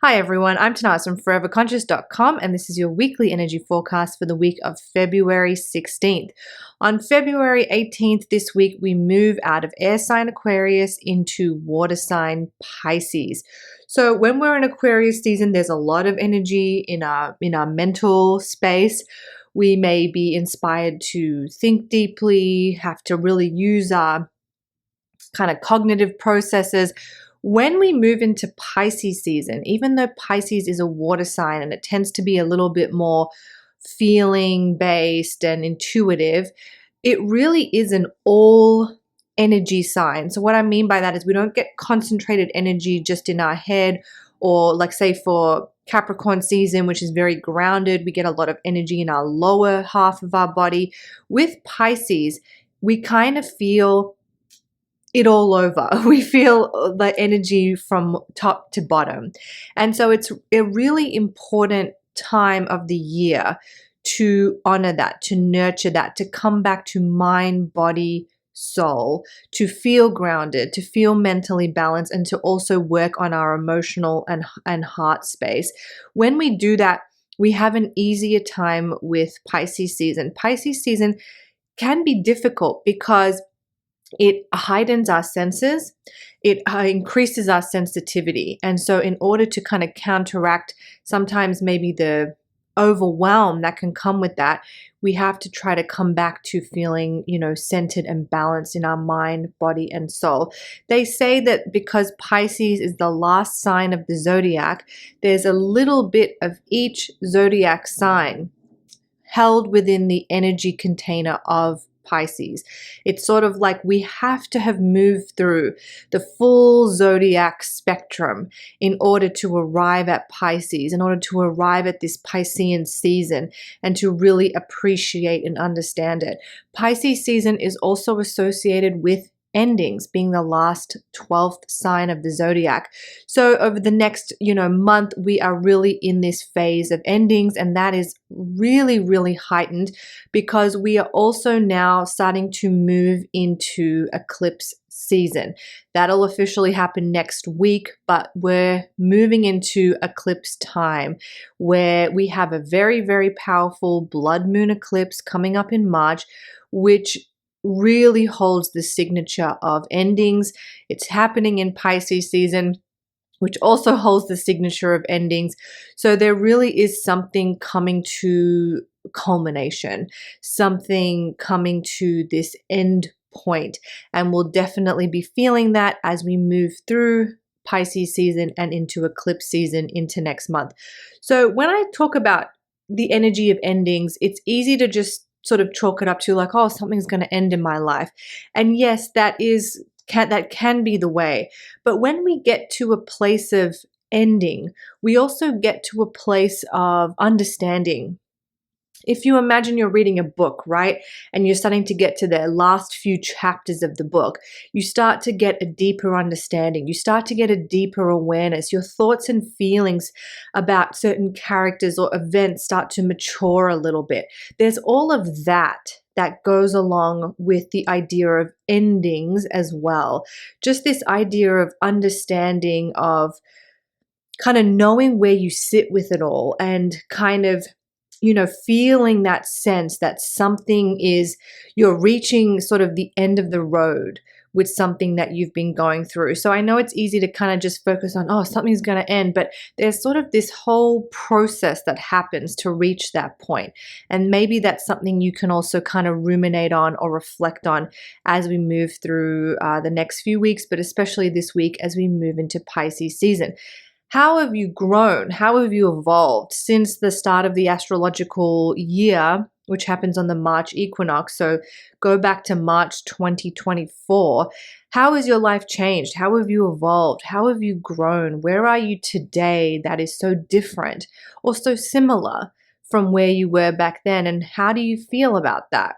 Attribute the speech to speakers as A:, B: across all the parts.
A: Hi everyone, I'm Tanaaz from foreverconscious.com and this is your weekly energy forecast for the week of February 16th. On February 18th this week, we move out of air sign Aquarius into water sign Pisces. So when we're in Aquarius season, there's a lot of energy in our mental space. We may be inspired to think deeply, have to really use our kind of cognitive processes. When we move into Pisces season, even though Pisces is a water sign and it tends to be a little bit more feeling based and intuitive, it really is an all energy sign. So what I mean by that is we don't get concentrated energy just in our head, or like say for Capricorn season, which is very grounded, we get a lot of energy in our lower half of our body. With Pisces, we kind of feel it all over. We feel the energy from top to bottom. And so it's a really important time of the year to honor that, to nurture that, to come back to mind, body, soul, to feel grounded, to feel mentally balanced, and to also work on our emotional and heart space. When we do that, we have an easier time with Pisces season. Pisces season can be difficult because it heightens our senses, it increases our sensitivity. And so in order to kind of counteract sometimes maybe the overwhelm that can come with that, we have to try to come back to feeling, centered and balanced in our mind, body, and soul. They say that because Pisces is the last sign of the zodiac, there's a little bit of each zodiac sign held within the energy container of Pisces. It's sort of like we have to have moved through the full zodiac spectrum in order to arrive at Pisces, in order to arrive at this Piscean season and to really appreciate and understand it. Pisces season is also associated with endings, being the last 12th sign of the zodiac. So over the next, month, we are really in this phase of endings, and that is really, really heightened because we are also now starting to move into eclipse season. That'll officially happen next week, but we're moving into eclipse time where we have a very, very powerful blood moon eclipse coming up in March, which really holds the signature of endings. It's happening in Pisces season, which also holds the signature of endings. So there really is something coming to culmination, something coming to this end point. And we'll definitely be feeling that as we move through Pisces season and into eclipse season into next month. So when I talk about the energy of endings, it's easy to just sort of chalk it up to like, oh, something's going to end in my life. And yes, that can be the way. But when we get to a place of ending, we also get to a place of understanding. If you imagine you're reading a book, right, and you're starting to get to the last few chapters of the book, you start to get a deeper understanding. You start to get a deeper awareness. Your thoughts and feelings about certain characters or events start to mature a little bit. There's all of that goes along with the idea of endings as well. Just this idea of understanding, of kind of knowing where you sit with it all, and kind of feeling that sense that you're reaching sort of the end of the road with something that you've been going through. So I know it's easy to kind of just focus on, oh, something's going to end, but there's sort of this whole process that happens to reach that point. And maybe that's something you can also kind of ruminate on or reflect on as we move through the next few weeks, but especially this week as we move into Pisces season. How have you grown? How have you evolved since the start of the astrological year, which happens on the March equinox? So go back to March 2024. How has your life changed? How have you evolved? How have you grown? Where are you today that is so different or so similar from where you were back then? And how do you feel about that?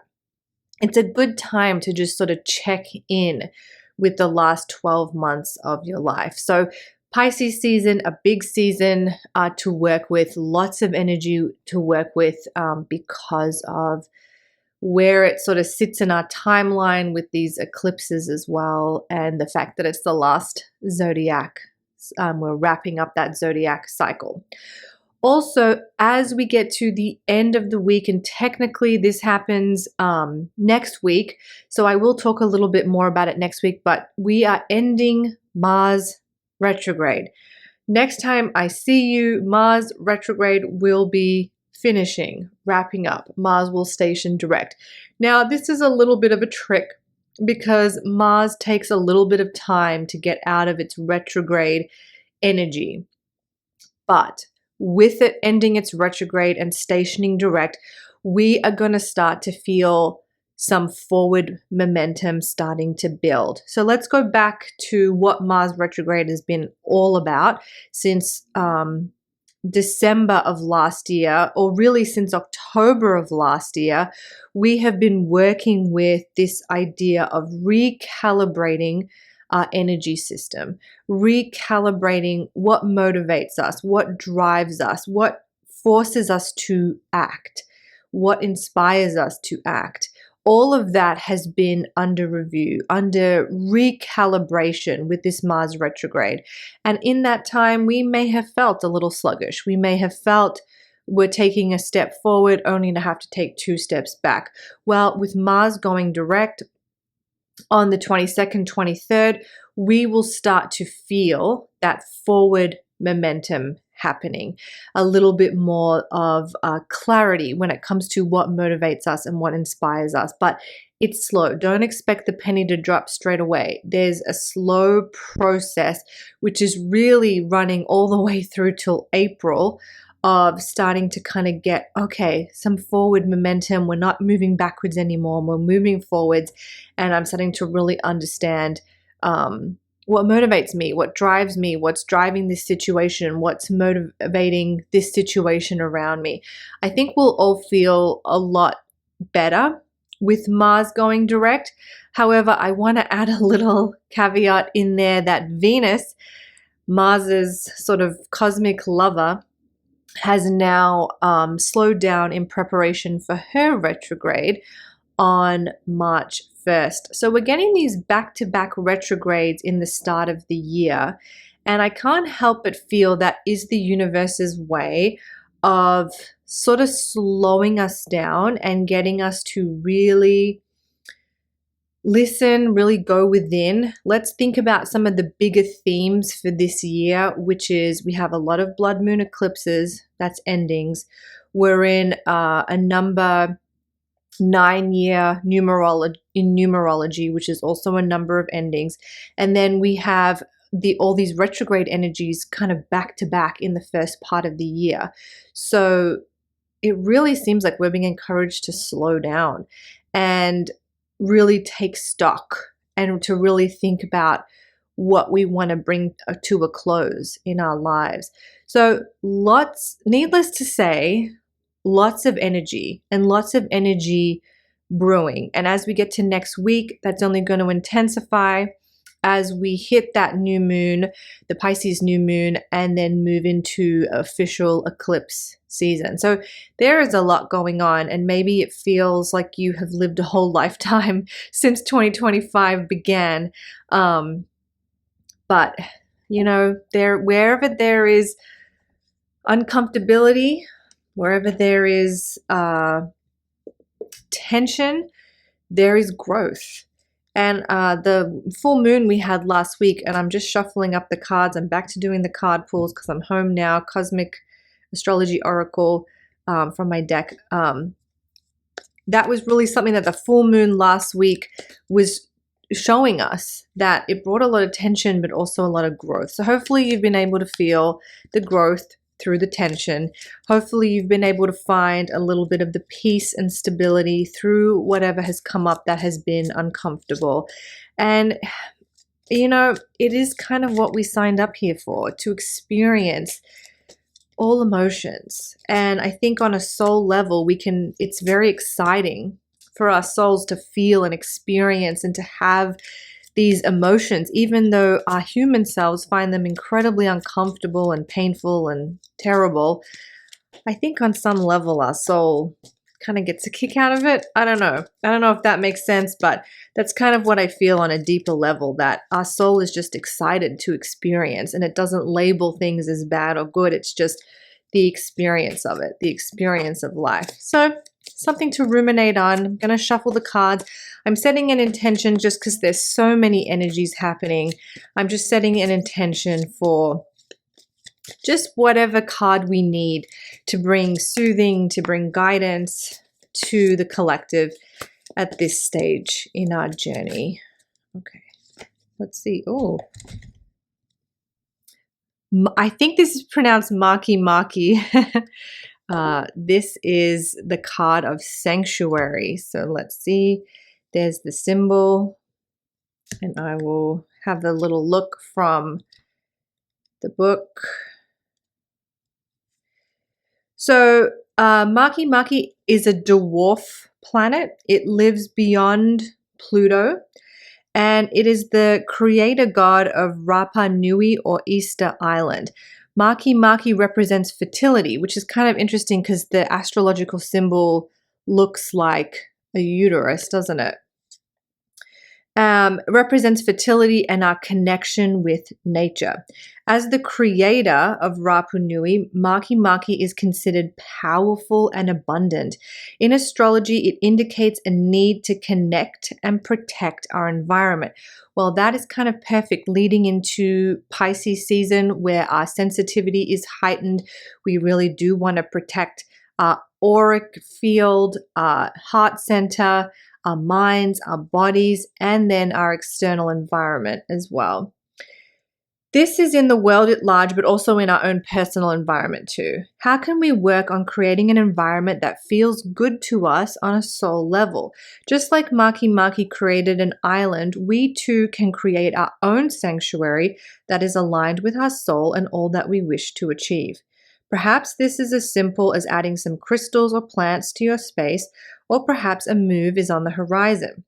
A: It's a good time to just sort of check in with the last 12 months of your life. So Pisces season, a big season to work with, lots of energy to work with because of where it sort of sits in our timeline with these eclipses as well, and the fact that it's the last zodiac We're wrapping up that zodiac cycle. Also, as we get to the end of the week, and technically this happens next week, so I will talk a little bit more about it next week, but we are ending Mars retrograde. Next time I see you, Mars retrograde will be finishing, wrapping up. Mars will station direct. Now, this is a little bit of a trick because Mars takes a little bit of time to get out of its retrograde energy. But with it ending its retrograde and stationing direct, we are going to start to feel some forward momentum starting to build. So let's go back to what Mars retrograde has been all about since December of last year, or really since October of last year. We have been working with this idea of recalibrating our energy system, recalibrating what motivates us, what drives us, what forces us to act, what inspires us to act. All of that has been under review, under recalibration with this Mars retrograde. And in that time, we may have felt a little sluggish. We may have felt we're taking a step forward only to have to take 2 steps back. Well, with Mars going direct on the 22nd, 23rd, we will start to feel that forward momentum happening, a little bit more of clarity when it comes to what motivates us and what inspires us. But it's slow. Don't expect the penny to drop straight away. There's a slow process, which is really running all the way through till April, of starting to kind of get, okay, some forward momentum. We're not moving backwards anymore. We're moving forwards. And I'm starting to really understand what motivates me, what drives me, what's driving this situation, what's motivating this situation around me. I think we'll all feel a lot better with Mars going direct. However, I want to add a little caveat in there that Venus, Mars's sort of cosmic lover, has now slowed down in preparation for her retrograde on March 1st. So we're getting these back-to-back retrogrades in the start of the year. And I can't help but feel that is the universe's way of sort of slowing us down and getting us to really listen, really go within. Let's think about some of the bigger themes for this year, which is we have a lot of blood moon eclipses, that's endings. We're in a number 9-year numerology, which is also a number of endings. And then we have all these retrograde energies kind of back to back in the first part of the year. So it really seems like we're being encouraged to slow down and really take stock and to really think about what we want to bring to a close in our lives. So needless to say, lots of energy and lots of energy brewing. And as we get to next week, that's only going to intensify as we hit that new moon, the Pisces new moon, and then move into official eclipse season. So there is a lot going on, and maybe it feels like you have lived a whole lifetime since 2025 began. But you know, wherever there is uncomfortability, wherever there is tension, there is growth. And the full moon we had last week, and I'm just shuffling up the cards. I'm back to doing the card pulls because I'm home now. Cosmic Astrology Oracle from my deck. That was really something that the full moon last week was showing us, that it brought a lot of tension, but also a lot of growth. So hopefully you've been able to feel the growth through the tension. Hopefully you've been able to find a little bit of the peace and stability through whatever has come up that has been uncomfortable. And you know, it is kind of what we signed up here for, to experience all emotions. And I think on a soul level, it's very exciting for our souls to feel and experience and to have these emotions, even though our human selves find them incredibly uncomfortable and painful and terrible. I think on some level our soul kind of gets a kick out of it. I don't know. I don't know if that makes sense, but that's kind of what I feel on a deeper level, that our soul is just excited to experience, and it doesn't label things as bad or good. It's just the experience of it, the experience of life. So something to ruminate on. I'm going to shuffle the cards. I'm setting an intention just because there's so many energies happening. I'm just setting an intention for just whatever card we need to bring soothing, to bring guidance to the collective at this stage in our journey. Okay, let's see. Oh, I think this is pronounced Maki Maki. This is the card of sanctuary. So let's see. There's the symbol, and I will have a little look from the book. So Maki Maki is a dwarf planet. It lives beyond Pluto, and it is the creator god of Rapa Nui or Easter Island. Maki Maki represents fertility, which is kind of interesting because the astrological symbol looks like a uterus, doesn't it? Represents fertility and our connection with nature. As the creator of Rapa Nui, Maki Maki is considered powerful and abundant. In astrology, it indicates a need to connect and protect our environment. Well, that is kind of perfect leading into Pisces season, where our sensitivity is heightened. We really do want to protect our auric field, our heart center, our minds, our bodies, and then our external environment as well. This is in the world at large, but also in our own personal environment too. How can we work on creating an environment that feels good to us on a soul level? Just like Maki Maki created an island, we too can create our own sanctuary that is aligned with our soul and all that we wish to achieve. Perhaps this is as simple as adding some crystals or plants to your space, or perhaps a move is on the horizon.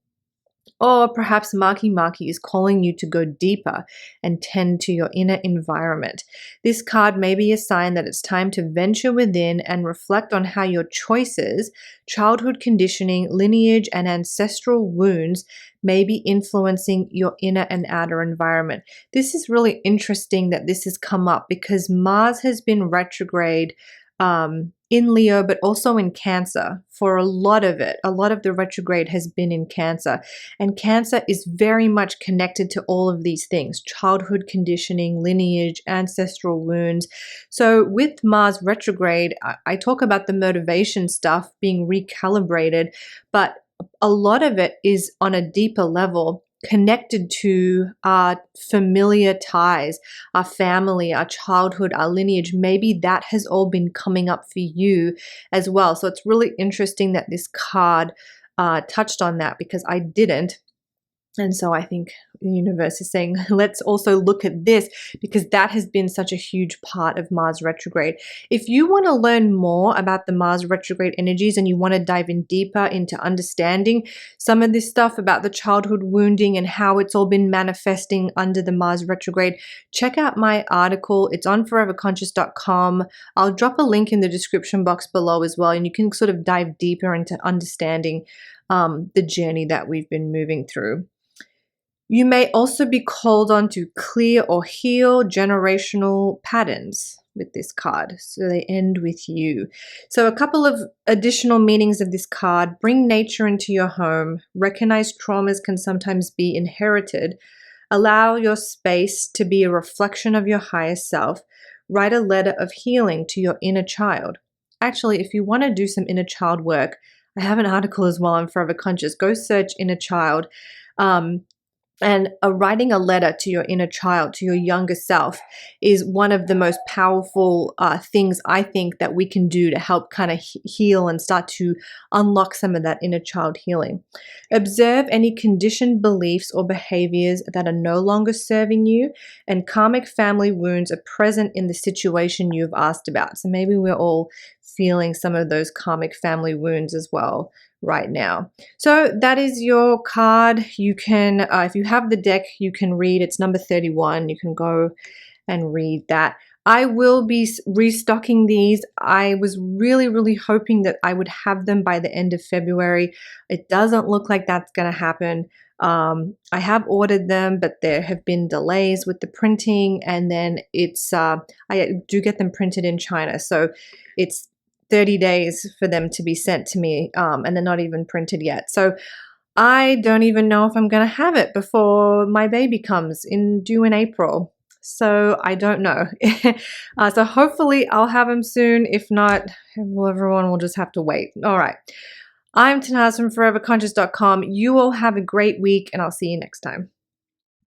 A: Or perhaps Maki Maki is calling you to go deeper and tend to your inner environment. This card may be a sign that it's time to venture within and reflect on how your choices, childhood conditioning, lineage, and ancestral wounds may be influencing your inner and outer environment. This is really interesting that this has come up because Mars has been retrograde in Leo, but also in Cancer for a lot of it. A lot of the retrograde has been in Cancer, and Cancer is very much connected to all of these things: childhood conditioning, lineage, ancestral wounds. So with Mars retrograde, I talk about the motivation stuff being recalibrated, but a lot of it is on a deeper level, connected to our familiar ties, our family, our childhood, our lineage. Maybe that has all been coming up for you as well. So it's really interesting that this card touched on that, because I didn't. And so I think the universe is saying, let's also look at this, because that has been such a huge part of Mars retrograde. If you want to learn more about the Mars retrograde energies and you want to dive in deeper into understanding some of this stuff about the childhood wounding and how it's all been manifesting under the Mars retrograde, check out my article. It's on foreverconscious.com. I'll drop a link in the description box below as well, and you can sort of dive deeper into understanding the journey that we've been moving through. You may also be called on to clear or heal generational patterns with this card. So they end with you. So a couple of additional meanings of this card: bring nature into your home, recognize traumas can sometimes be inherited, allow your space to be a reflection of your higher self, write a letter of healing to your inner child. Actually, if you want to do some inner child work, I have an article as well on Forever Conscious. Go search inner child. And writing a letter to your inner child, to your younger self, is one of the most powerful things I think that we can do to help kind of heal and start to unlock some of that inner child healing. Observe any conditioned beliefs or behaviors that are no longer serving you, and karmic family wounds are present in the situation you've asked about. So maybe we're all feeling some of those karmic family wounds as well right now. So that is your card. You can, if you have the deck, you can read. It's number 31. You can go and read that. I will be restocking these. I was really hoping that I would have them by the end of February. It doesn't look like that's going to happen. I have ordered them, but there have been delays with the printing, and then I do get them printed in China, so it's 30 days for them to be sent to me, and they're not even printed yet. So I don't even know if I'm going to have it before my baby comes due in April. So I don't know. So hopefully I'll have him soon. If not, well, everyone will just have to wait. All right. I'm Tanaaz from foreverconscious.com. You all have a great week, and I'll see you next time.